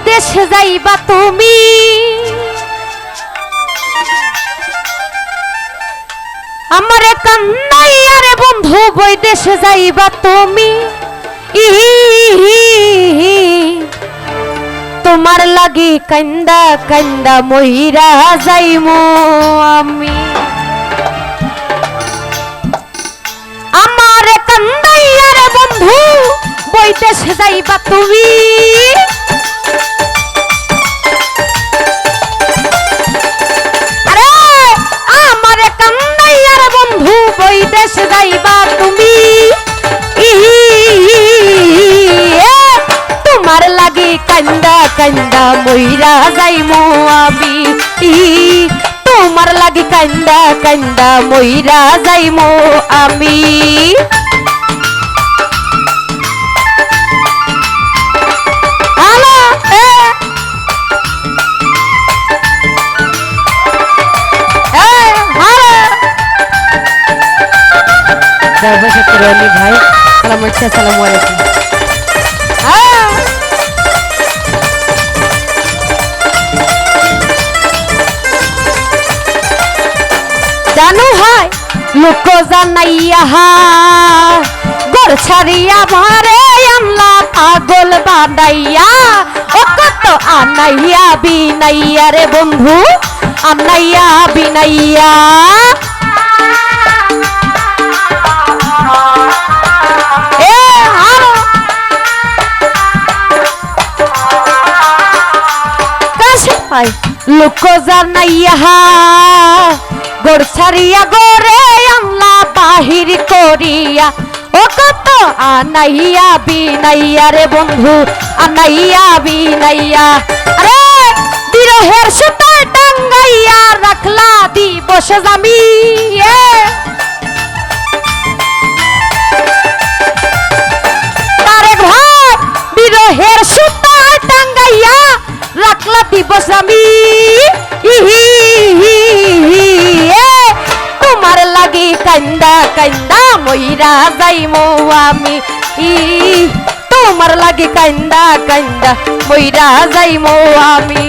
দেশে যাইবা তুমি আমারে কান্দাইয়া রে বন্ধু বই দেশে যাইবা তুমি তোমার লাগি কান্দা কান্দা মইরা যাইমু আমি আমারে কান্দাইয়া রে বন্ধু বই দেশে যাইবা তুমি বই দেশে যাইবা তুমি তোমার লাগি কান্দা কান্দা মইরা যাইমু আমি তোমার লাগি কান্দা কান্দা মইরা যাইমু আমি ভাই আসসালামু আলাইকুম জানো হয় লোক জানাইয়া গোর ছাড়িয়া ভারে আনলা পাগল বানাইয়া ও কত আনাইয়া বিনাইয়া রে বন্ধু আনাইয়া বিনাইয়া লোক জানাইয়া গোর ছাড়িয়া গোরে আনলা বাহির করিয়া ও কত আনাইয়া বিনাইয়া রে বন্ধু আনাইয়া বিনাইয়া আরে বিরহের সুতায় টাঙ্গাইয়া রাখলা দিবস জামি তারে ভাই বিরহের সুতায় টাঙ্গাইয়া রাখলা দিবস আমি তোমার লাগি কান্দা কান্দা মইরা যাইমু আমি তোমার লাগি কান্দা কান্দা মইরা যাইমু আমি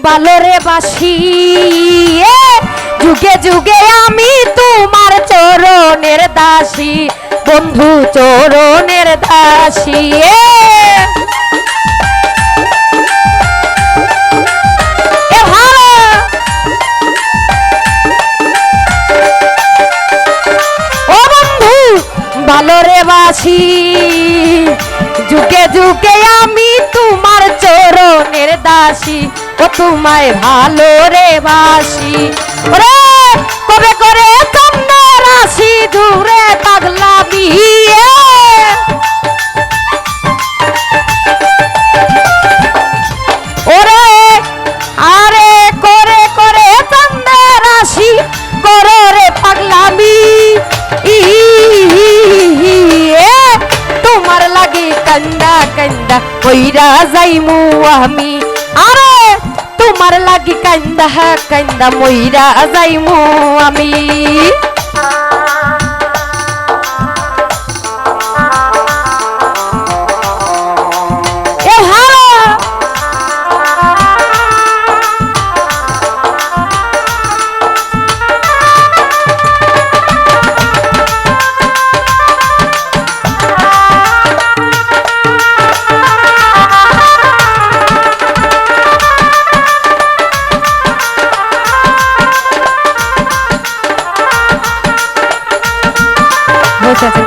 বালরে বাসি যুগে যুগে আমি তোমার চরণের দাসী বন্ধু চরণের দাসী ও বন্ধু বালরে বাসি যুগে যুগে আমি তোমার চরণের দাসী ও তোমায় ভালো রে বাসি ওরে কবে করে কান্না রাশি দূরে পাগলামি ওরে আরে করে করে কান্না রাশি করো রে পাগলামি তোমার লাগি কান্দা কান্দা কইরা যাইমু আমি আরে তোমার লাগি কান্দা কান্দা মইরা যাইমু আমি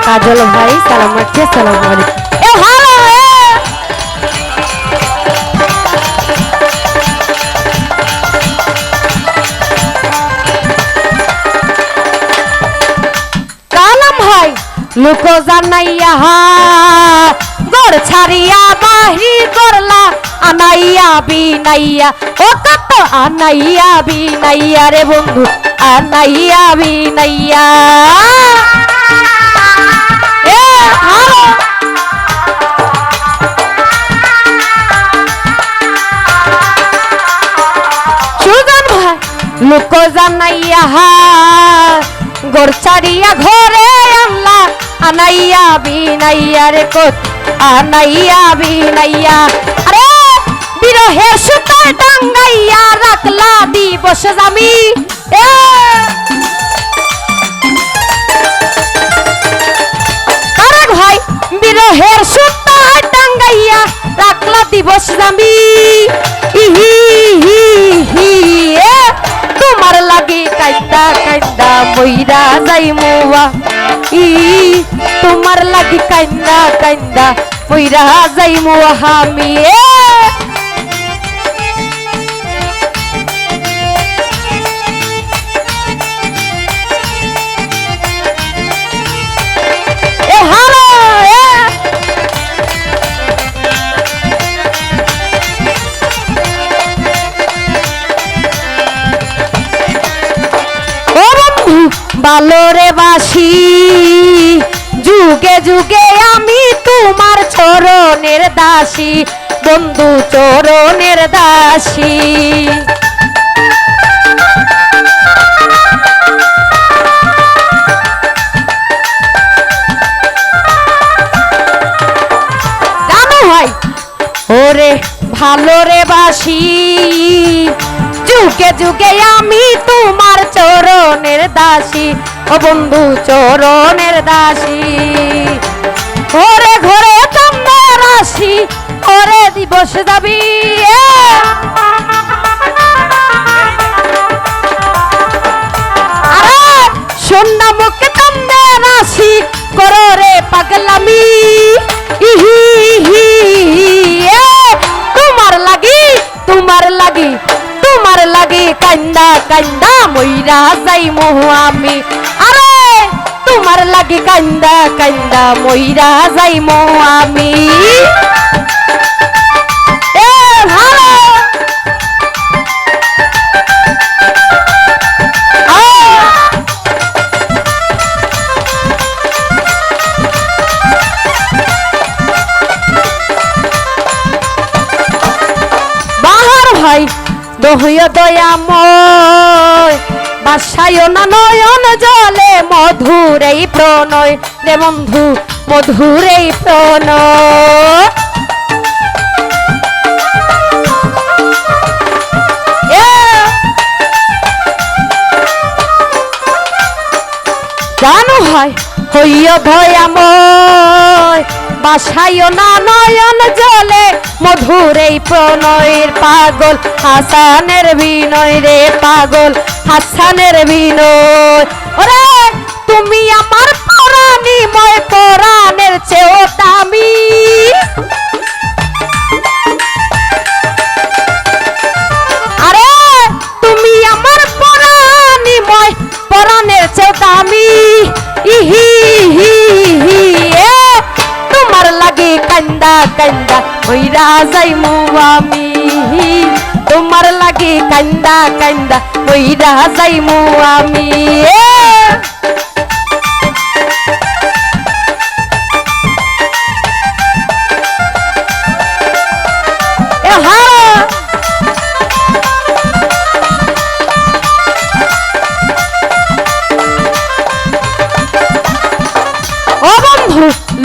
কাজল ভাই সালাম রাখছি আসসালামু আলাইকুম লোক জানাইয়া গড় ছাড়িয়া বাহির করলা আনাইয়া বিনাইয়া ও কত আনাইয়া বিনাইয়া রে বন্ধু আনাইয়া বিনাইয়া সুজন ভাই লোক জানাইয়া গড় ছাড়িয়া ঘরে আনলা আনাইয়া বিনাইয়া রে কত আনাইয়া বিনাইয়া আরে বিরহের সুতায় টাঙ্গাইয়া রাখলা দিবস জামি আরে ভাই বিরহের সুতায় টাঙ্গাইয়া রাখলা দিবস জামি ইহি হি হি তোমার লাগি কাইন্দা কাইন্দা মইরা যাই মুয়া ই তোমার লাগি কাইন্দা কাইন্দা মইরা যাই মুয়া আমি বালরে বাসি যুগে যুগে আমি তোমার চরণের দাসী বন্ধু চরণের দাসী জানো ভাই ওরে ভালোরে বাসি যুগে যুগে আমি তোমার চরণের দাসী ও বন্ধু চরণের দাসী ঘরে ঘরে চন্দ্র রাশি ঘরে দিবস যাবি সন্ধ্যা মুখে চন্দ্র রাশি করো রে পাগলামি ইহি হি তোমার লাগি তোমার লাগি তোমার লাগি কান্দা কান্দা মইরা যাই মোহ আমি আরে তোমার লাগি কান্দা কান্দা মইরা যাই মোহ আমি ভালো বাহার ভাই দহয় দয়াময় বাসায় না নয়ন জলে মধুর এই প্রণয় রে বন্ধু মধুর এই প্রণয় জানো হয় হইয় দয়াময় বাসায় না নয়ন জলে মধুর এই প্রণয়ের পাগল হাসানের বিনয় রে পাগল হাসানের বিনয় ওরে তুমি আমার পরাণীময় পরাণের চেয়েও দামি আরে তুমি আমার পরাণীময় পরাণের চেয়েও দামি ইহি হি হি তোমার লাগে কান্দা কান্দা মইরা যাইমু আমি তোমার লাগে কান্দা কান্দা মইরা যাইমু আমি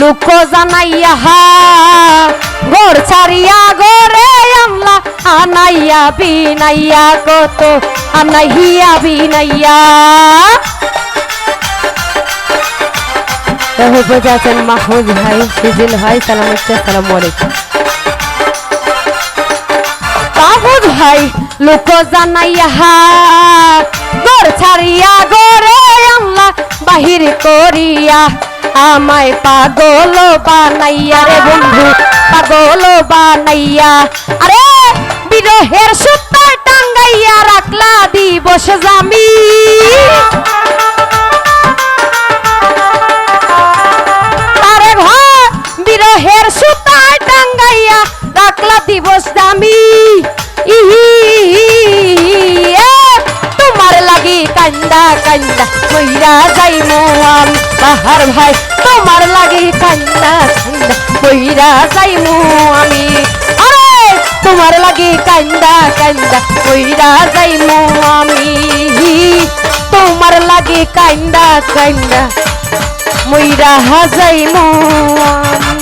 লোক জানাইয়া ঘর ছাড়িয়া ঘরে আনলা আনাইয়া বিনাইয়া কত আনাইয়া বিনাইয়া আছেন মাহমুদ ভাই সিজিল ভাই সালাম আলাইকুম মাহমুদ ভাই লোক জানাইয়া ঘর ছাড়িয়া ঘরে আনলা বাহির করিয়া আমায় পাগল বানাইয়া রে বন্ধু পাগল বানাইয়া আরে বিরহের সুতায় টাঙ্গাইয়া রাখলা দিবস জামি তোমার লাগি কান্দা কান্দা মইরা যাইমু আমি বাহার ভাই তোমার লাগি কান্দা কান্দা মইরা যাইমু আমি আরে তোমার লাগি কান্দা কান্দা মইরা যাইমু আমি তোমার লাগি কান্দা কান্দা মইরা যাইমু আমি